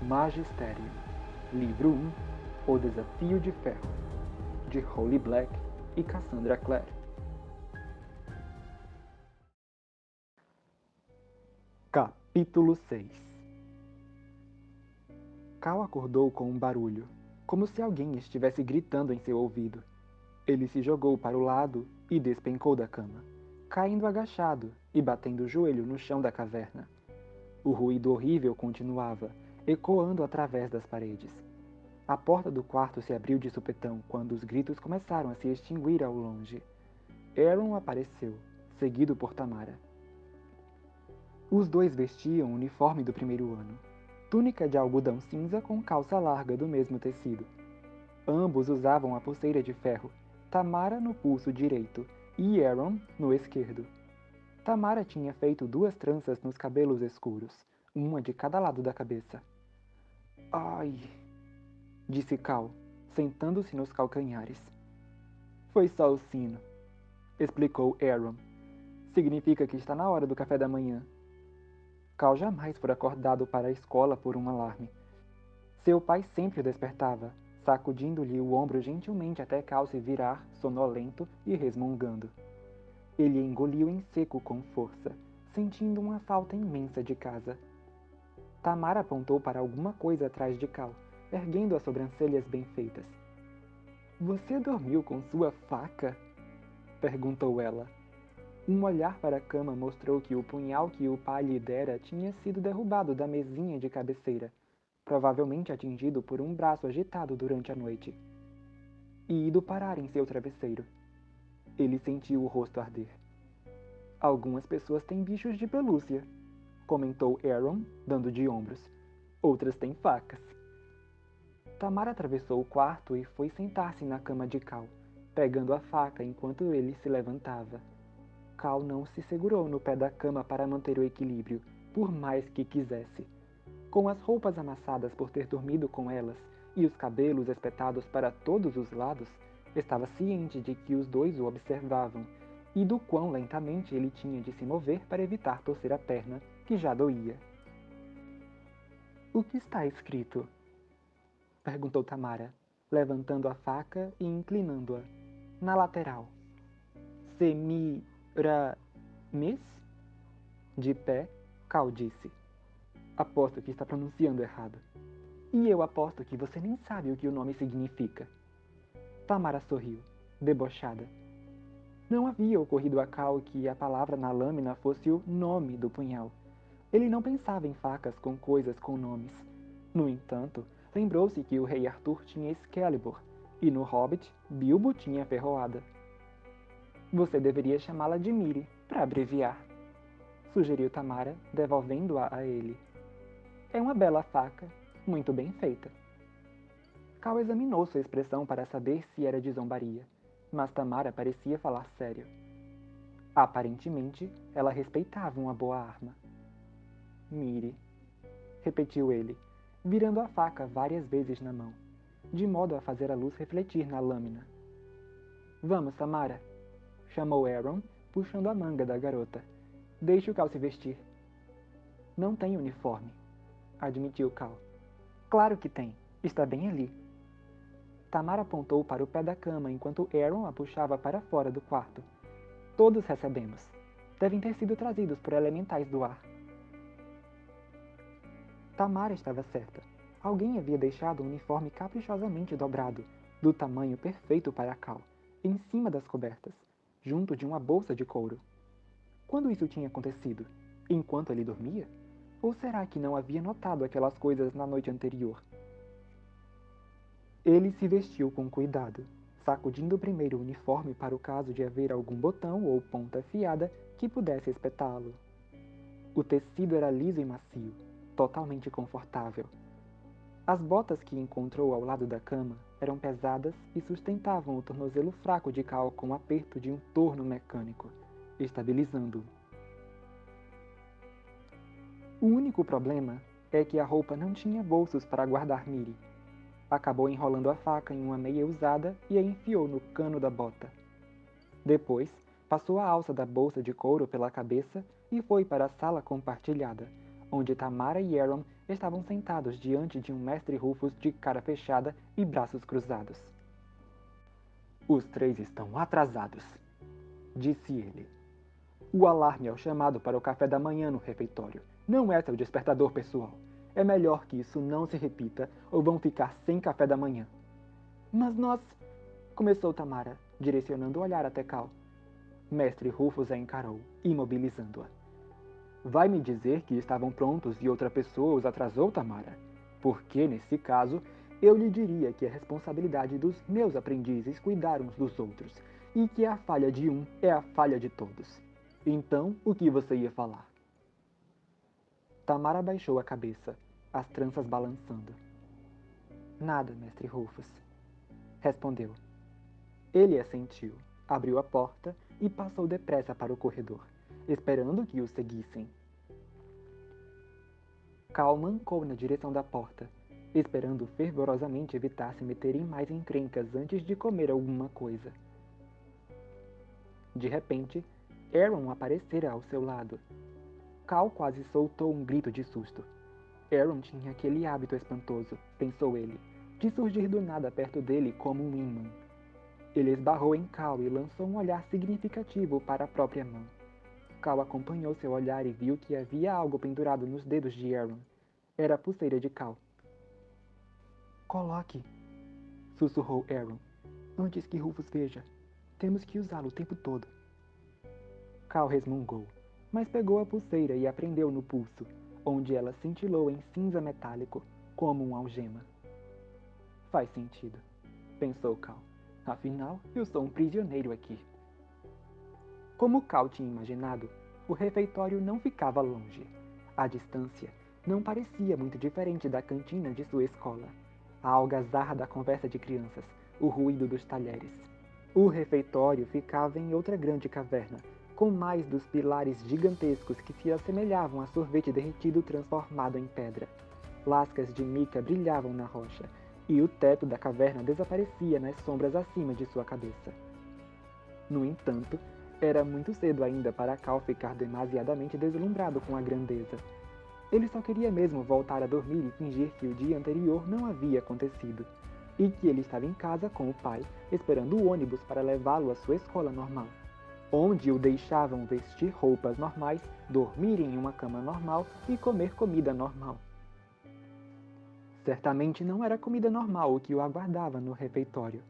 Magistério. Livro 1. O Desafio de Ferro, de Holly Black e Cassandra Clare. Capítulo 6. Cal acordou com um barulho, como se alguém estivesse gritando em seu ouvido. Ele se jogou para o lado e despencou da cama, caindo agachado e batendo o joelho no chão da caverna. O ruído horrível continuava, ecoando através das paredes. A porta do quarto se abriu de supetão quando os gritos começaram a se extinguir ao longe. Aaron apareceu, seguido por Tamara. Os dois vestiam o uniforme do primeiro ano, túnica de algodão cinza com calça larga do mesmo tecido. Ambos usavam a pulseira de ferro, Tamara no pulso direito e Aaron no esquerdo. Tamara tinha feito 2 tranças nos cabelos escuros, uma de cada lado da cabeça. Ai, disse Cal, sentando-se nos calcanhares. Foi só o sino, explicou Aaron. Significa que está na hora do café da manhã. Cal jamais fora acordado para a escola por um alarme. Seu pai sempre o despertava, sacudindo-lhe o ombro gentilmente até Cal se virar, sonolento e resmungando. Ele engoliu em seco com força, sentindo uma falta imensa de casa. Tamara apontou para alguma coisa atrás de Cal, erguendo as sobrancelhas bem feitas. Você dormiu com sua faca? Perguntou ela. Um olhar para a cama mostrou que o punhal que o pai lhe dera tinha sido derrubado da mesinha de cabeceira, provavelmente atingido por um braço agitado durante a noite, e ido parar em seu travesseiro. Ele sentiu o rosto arder. Algumas pessoas têm bichos de pelúcia, comentou Aaron, dando de ombros. Outras têm facas. Tamara atravessou o quarto e foi sentar-se na cama de Cal, pegando a faca enquanto ele se levantava. Cal não se segurou no pé da cama para manter o equilíbrio, por mais que quisesse. Com as roupas amassadas por ter dormido com elas e os cabelos espetados para todos os lados, estava ciente de que os dois o observavam e do quão lentamente ele tinha de se mover para evitar torcer a perna, que já doía. O que está escrito? Perguntou Tamara, levantando a faca e inclinando-a. Na lateral. Semiramis? De pé, Cal disse. Aposto que está pronunciando errado. E eu aposto que você nem sabe o que o nome significa. Tamara sorriu, debochada. Não havia ocorrido a Cal que a palavra na lâmina fosse o nome do punhal. Ele não pensava em facas com coisas com nomes. No entanto, lembrou-se que o rei Arthur tinha Excalibur, e no Hobbit, Bilbo tinha Ferroada. Você deveria chamá-la de Miri, para abreviar, sugeriu Tamara, devolvendo-a a ele. É uma bela faca, muito bem feita. Cal examinou sua expressão para saber se era de zombaria, mas Tamara parecia falar sério. Aparentemente, ela respeitava uma boa arma. Mire, repetiu ele, virando a faca várias vezes na mão, de modo a fazer a luz refletir na lâmina. Vamos, Tamara, chamou Aaron, puxando a manga da garota. Deixe o Cal se vestir. Não tem uniforme, admitiu Cal. Claro que tem, está bem ali. Tamara apontou para o pé da cama enquanto Aaron a puxava para fora do quarto. Todos recebemos. Devem ter sido trazidos por elementais do ar. Tamara estava certa. Alguém havia deixado o uniforme caprichosamente dobrado, do tamanho perfeito para Cal, em cima das cobertas, junto de uma bolsa de couro. Quando isso tinha acontecido? Enquanto ele dormia? Ou será que não havia notado aquelas coisas na noite anterior? Ele se vestiu com cuidado, sacudindo primeiro o uniforme para o caso de haver algum botão ou ponta afiada que pudesse espetá-lo. O tecido era liso e macio, totalmente confortável. As botas que encontrou ao lado da cama eram pesadas e sustentavam o tornozelo fraco de Cal com o aperto de um torno mecânico, estabilizando-o. O único problema é que a roupa não tinha bolsos para guardar Miri. Acabou enrolando a faca em uma meia usada e a enfiou no cano da bota. Depois, passou a alça da bolsa de couro pela cabeça e foi para a sala compartilhada, onde Tamara e Aaron estavam sentados diante de um mestre Rufus de cara fechada e braços cruzados. Os 3 estão atrasados, disse ele. O alarme é o chamado para o café da manhã no refeitório. Não é seu despertador pessoal. É melhor que isso não se repita ou vão ficar sem café da manhã. Mas nós... começou Tamara, direcionando o olhar até Cal. Mestre Rufus a encarou, imobilizando-a. Vai me dizer que estavam prontos e outra pessoa os atrasou, Tamara? Porque, nesse caso, eu lhe diria que é responsabilidade dos meus aprendizes cuidar uns dos outros, e que a falha de um é a falha de todos. Então, o que você ia falar? Tamara baixou a cabeça, as tranças balançando. Nada, mestre Rufus, respondeu. Ele assentiu, abriu a porta e passou depressa para o corredor, esperando que o seguissem. Cal mancou na direção da porta, esperando fervorosamente evitar se meter em mais encrencas antes de comer alguma coisa. De repente, Aaron aparecera ao seu lado. Cal quase soltou um grito de susto. Aaron tinha aquele hábito espantoso, pensou ele, de surgir do nada perto dele como um ímã. Ele esbarrou em Cal e lançou um olhar significativo para a própria mão. Cal acompanhou seu olhar e viu que havia algo pendurado nos dedos de Aaron. Era a pulseira de Cal. Coloque, sussurrou Aaron, antes que Rufus veja. Temos que usá-lo o tempo todo. Cal resmungou, mas pegou a pulseira e a prendeu no pulso, onde ela cintilou em cinza metálico, como uma algema. Faz sentido, pensou Cal. Afinal, eu sou um prisioneiro aqui. Como Cal tinha imaginado, o refeitório não ficava longe. A distância não parecia muito diferente da cantina de sua escola. A algazarra da conversa de crianças, o ruído dos talheres. O refeitório ficava em outra grande caverna, com mais dos pilares gigantescos que se assemelhavam a sorvete derretido transformado em pedra. Lascas de mica brilhavam na rocha, e o teto da caverna desaparecia nas sombras acima de sua cabeça. No entanto, era muito cedo ainda para Cal ficar demasiadamente deslumbrado com a grandeza. Ele só queria mesmo voltar a dormir e fingir que o dia anterior não havia acontecido, e que ele estava em casa com o pai, esperando o ônibus para levá-lo à sua escola normal, onde o deixavam vestir roupas normais, dormir em uma cama normal e comer comida normal. Certamente não era comida normal o que o aguardava no refeitório.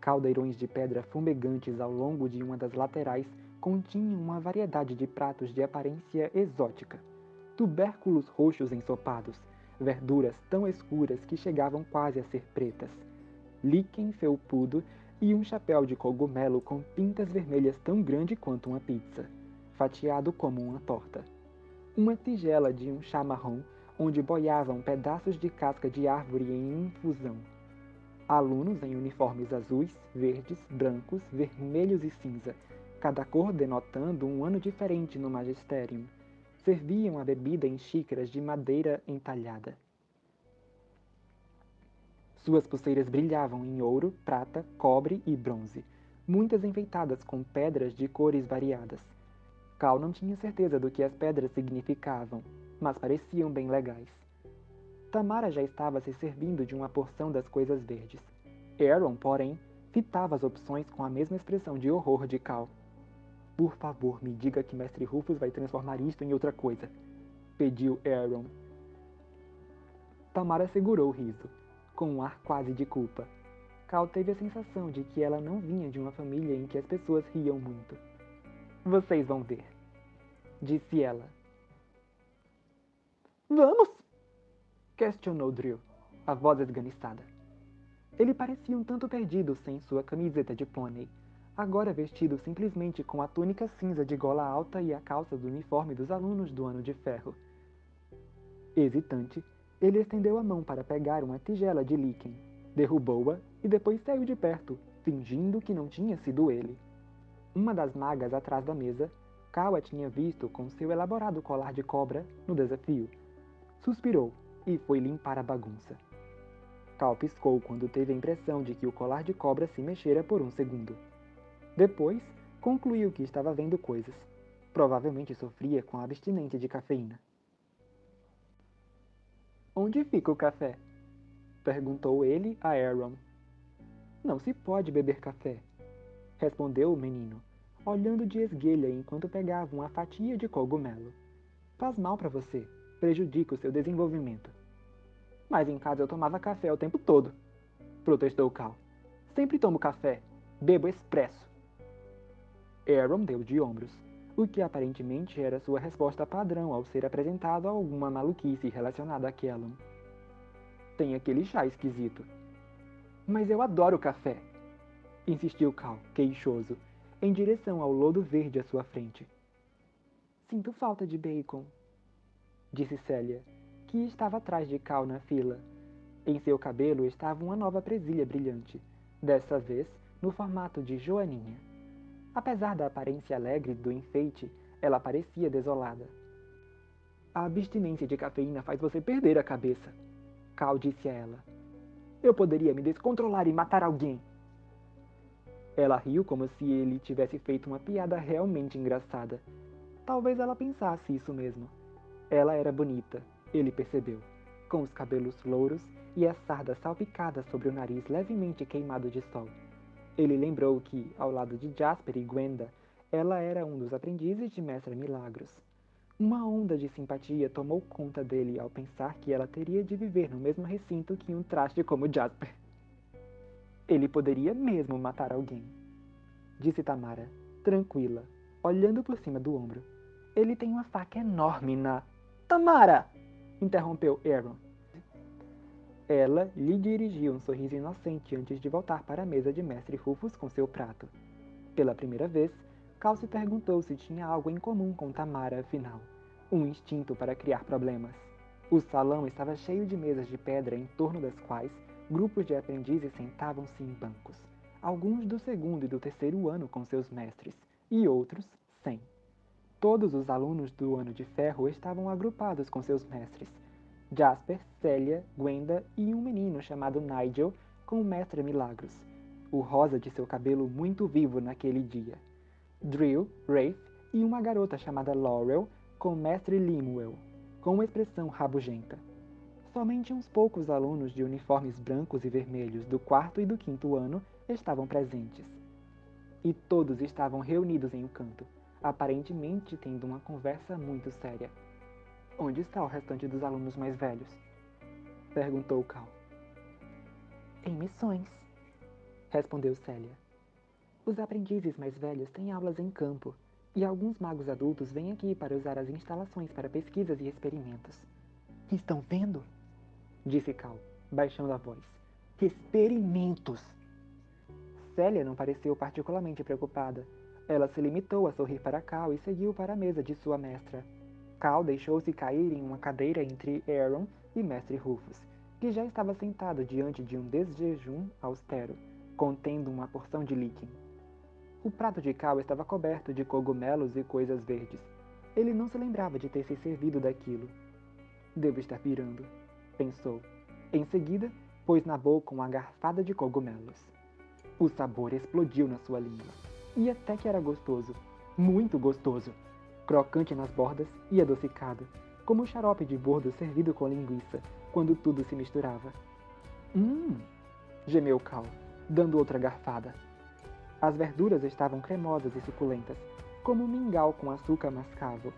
Caldeirões de pedra fumegantes ao longo de uma das laterais continham uma variedade de pratos de aparência exótica. Tubérculos roxos ensopados, verduras tão escuras que chegavam quase a ser pretas, líquen felpudo e um chapéu de cogumelo com pintas vermelhas tão grande quanto uma pizza, fatiado como uma torta. Uma tigela de um chá marrom, onde boiavam pedaços de casca de árvore em infusão. Alunos em uniformes azuis, verdes, brancos, vermelhos e cinza, cada cor denotando um ano diferente no magisterium, serviam a bebida em xícaras de madeira entalhada. Suas pulseiras brilhavam em ouro, prata, cobre e bronze, muitas enfeitadas com pedras de cores variadas. Cal não tinha certeza do que as pedras significavam, mas pareciam bem legais. Tamara já estava se servindo de uma porção das coisas verdes. Aaron, porém, fitava as opções com a mesma expressão de horror de Cal. Por favor, me diga que Mestre Rufus vai transformar isto em outra coisa, pediu Aaron. Tamara segurou o riso, com um ar quase de culpa. Cal teve a sensação de que ela não vinha de uma família em que as pessoas riam muito. Vocês vão ver, disse ela. Vamos? Questionou Drew, a voz esganiçada. Ele parecia um tanto perdido sem sua camiseta de pônei, agora vestido simplesmente com a túnica cinza de gola alta e a calça do uniforme dos alunos do Ano de Ferro. Hesitante, ele estendeu a mão para pegar uma tigela de líquen, derrubou-a e depois saiu de perto, fingindo que não tinha sido ele. Uma das magas atrás da mesa, Cal a tinha visto com seu elaborado colar de cobra no desafio. Suspirou e foi limpar a bagunça. Cal piscou quando teve a impressão de que o colar de cobra se mexera por um segundo. Depois, concluiu que estava vendo coisas. Provavelmente sofria com a abstinência de cafeína. Onde fica o café? Perguntou ele a Aaron. Não se pode beber café, respondeu o menino, olhando de esguelha enquanto pegava uma fatia de cogumelo. Faz mal para você, prejudica o seu desenvolvimento. Mas em casa eu tomava café o tempo todo, protestou Cal. Sempre tomo café, bebo expresso. Aaron deu de ombros, o que aparentemente era sua resposta padrão ao ser apresentado a alguma maluquice relacionada a Kellum. Tem aquele chá esquisito. Mas eu adoro café, insistiu Cal, queixoso, em direção ao lodo verde à sua frente. Sinto falta de bacon, disse Célia, que estava atrás de Cal na fila. Em seu cabelo estava uma nova presilha brilhante, dessa vez no formato de joaninha. Apesar da aparência alegre do enfeite, ela parecia desolada. A abstinência de cafeína faz você perder a cabeça, Cal disse a ela. Eu poderia me descontrolar e matar alguém. Ela riu como se ele tivesse feito uma piada realmente engraçada. Talvez ela pensasse isso mesmo. Ela era bonita, ele percebeu, com os cabelos louros e as sardas salpicadas sobre o nariz levemente queimado de sol. Ele lembrou que, ao lado de Jasper e Gwenda, ela era um dos aprendizes de Mestre Milagros. Uma onda de simpatia tomou conta dele ao pensar que ela teria de viver no mesmo recinto que um traste como Jasper. Ele poderia mesmo matar alguém, disse Tamara, tranquila, olhando por cima do ombro. Ele tem uma faca enorme na... Tamara! Interrompeu Aaron. Ela lhe dirigiu um sorriso inocente antes de voltar para a mesa de Mestre Rufus com seu prato. Pela primeira vez, Cal se perguntou se tinha algo em comum com Tamara, afinal. Um instinto para criar problemas. O salão estava cheio de mesas de pedra em torno das quais grupos de aprendizes sentavam-se em bancos. Alguns do segundo e do terceiro ano com seus mestres, e outros sem. Todos os alunos do Ano de Ferro estavam agrupados com seus mestres. Jasper, Célia, Gwenda e um menino chamado Nigel com o Mestre Milagros, o rosa de seu cabelo muito vivo naquele dia. Drill, Wraith e uma garota chamada Laurel com o Mestre Lemuel, com uma expressão rabugenta. Somente uns poucos alunos de uniformes brancos e vermelhos do quarto e do quinto ano estavam presentes. E todos estavam reunidos em um canto, aparentemente tendo uma conversa muito séria. Onde está o restante dos alunos mais velhos? Perguntou Cal. Em missões, respondeu Célia. Os aprendizes mais velhos têm aulas em campo, e alguns magos adultos vêm aqui para usar as instalações para pesquisas e experimentos. Estão vendo? Disse Cal, baixando a voz. Experimentos! Célia não pareceu particularmente preocupada. Ela se limitou a sorrir para Cal e seguiu para a mesa de sua mestra. Cal deixou-se cair em uma cadeira entre Aaron e Mestre Rufus, que já estava sentado diante de um desjejum austero, contendo uma porção de líquen. O prato de Cal estava coberto de cogumelos e coisas verdes. Ele não se lembrava de ter se servido daquilo. Devo estar pirando, pensou. Em seguida, pôs na boca uma garfada de cogumelos. O sabor explodiu na sua língua. E até que era gostoso. Muito gostoso. Crocante nas bordas e adocicado, como o xarope de bordo servido com linguiça, quando tudo se misturava. Gemeu Cal, dando outra garfada. As verduras estavam cremosas e suculentas, como um mingau com açúcar mascavo.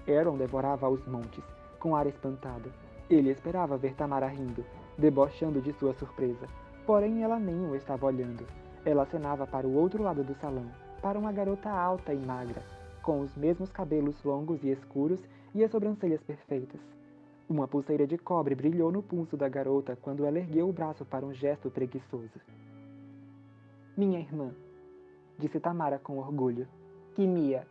Aaron devorava aos montes, com ar espantado. Ele esperava ver Tamara rindo, debochando de sua surpresa, porém ela nem o estava olhando. Ela acenava para o outro lado do salão, para uma garota alta e magra, com os mesmos cabelos longos e escuros e as sobrancelhas perfeitas. Uma pulseira de cobre brilhou no pulso da garota quando ela ergueu o braço para um gesto preguiçoso. Minha irmã, disse Tamara com orgulho. Kimia.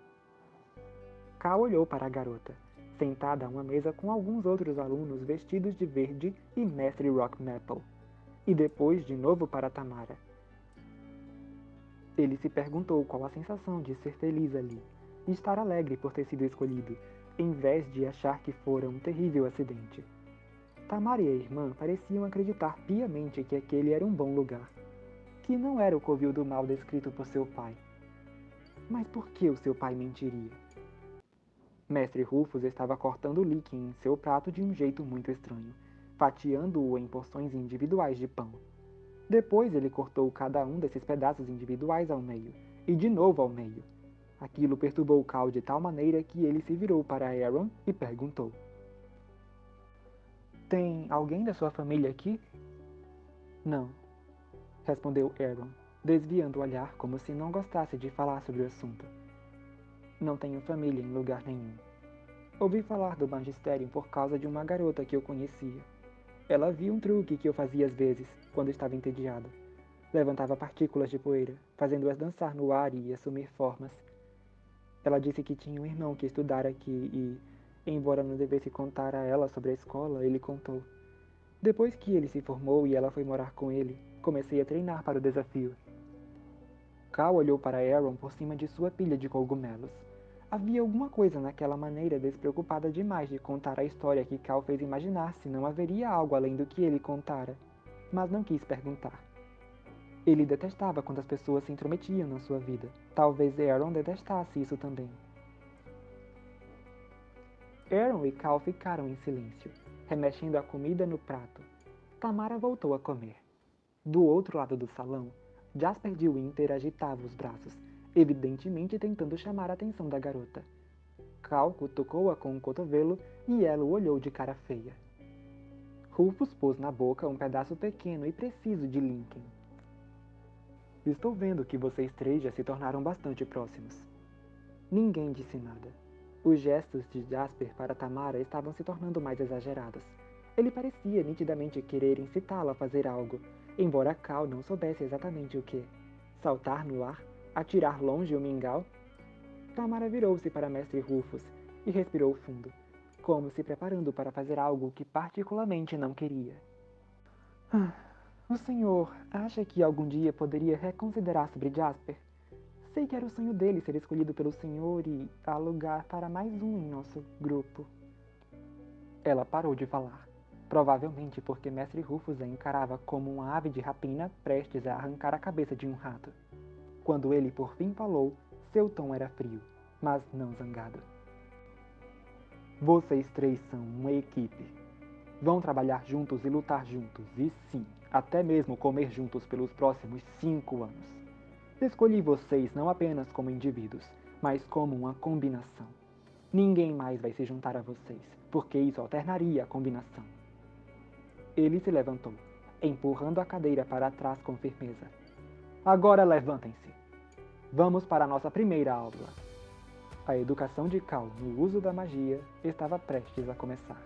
Cal olhou para a garota, sentada a uma mesa com alguns outros alunos vestidos de verde e Mestre Rockmaple, e depois de novo para Tamara. Ele se perguntou qual a sensação de ser feliz ali, e estar alegre por ter sido escolhido, em vez de achar que fora um terrível acidente. Tamara e a irmã pareciam acreditar piamente que aquele era um bom lugar, que não era o covil do mal descrito por seu pai. Mas por que o seu pai mentiria? Mestre Rufus estava cortando o líquen em seu prato de um jeito muito estranho, fatiando-o em porções individuais de pão. Depois ele cortou cada um desses pedaços individuais ao meio, e de novo ao meio. Aquilo perturbou Cal de tal maneira que ele se virou para Aaron e perguntou: Tem alguém da sua família aqui? Não, respondeu Aaron, desviando o olhar como se não gostasse de falar sobre o assunto. Não tenho família em lugar nenhum. Ouvi falar do magistério por causa de uma garota que eu conhecia. Ela viu um truque que eu fazia às vezes, quando estava entediado. Levantava partículas de poeira, fazendo-as dançar no ar e assumir formas. Ela disse que tinha um irmão que estudara aqui e, embora não devesse contar a ela sobre a escola, ele contou. Depois que ele se formou e ela foi morar com ele, comecei a treinar para o desafio. Cal olhou para Aaron por cima de sua pilha de cogumelos. Havia alguma coisa naquela maneira despreocupada demais de contar a história que Cal fez imaginar se não haveria algo além do que ele contara, mas não quis perguntar. Ele detestava quando as pessoas se intrometiam na sua vida. Talvez Aaron detestasse isso também. Aaron e Cal ficaram em silêncio, remexendo a comida no prato. Tamara voltou a comer. Do outro lado do salão, Jasper de Winter agitava os braços, evidentemente tentando chamar a atenção da garota. Cal cutucou-a com um cotovelo e ela o olhou de cara feia. Rufus pôs na boca um pedaço pequeno e preciso de Lincoln. Estou vendo que vocês três já se tornaram bastante próximos. Ninguém disse nada. Os gestos de Jasper para Tamara estavam se tornando mais exagerados. Ele parecia nitidamente querer incitá-la a fazer algo, embora Cal não soubesse exatamente o que. Saltar no ar? Atirar longe o mingau? Tamara virou-se para Mestre Rufus e respirou fundo, como se preparando para fazer algo que particularmente não queria. O senhor acha que algum dia poderia reconsiderar sobre Jasper? Sei que era o sonho dele ser escolhido pelo senhor e há lugar para mais um em nosso grupo. Ela parou de falar, provavelmente porque Mestre Rufus a encarava como uma ave de rapina prestes a arrancar a cabeça de um rato. Quando ele por fim falou, seu tom era frio, mas não zangado. Vocês três são uma equipe. Vão trabalhar juntos e lutar juntos, e sim, até mesmo comer juntos pelos próximos 5 anos. Escolhi vocês não apenas como indivíduos, mas como uma combinação. Ninguém mais vai se juntar a vocês, porque isso alternaria a combinação. Ele se levantou, empurrando a cadeira para trás com firmeza. Agora levantem-se. Vamos para a nossa primeira aula. A educação de Cal no uso da magia estava prestes a começar.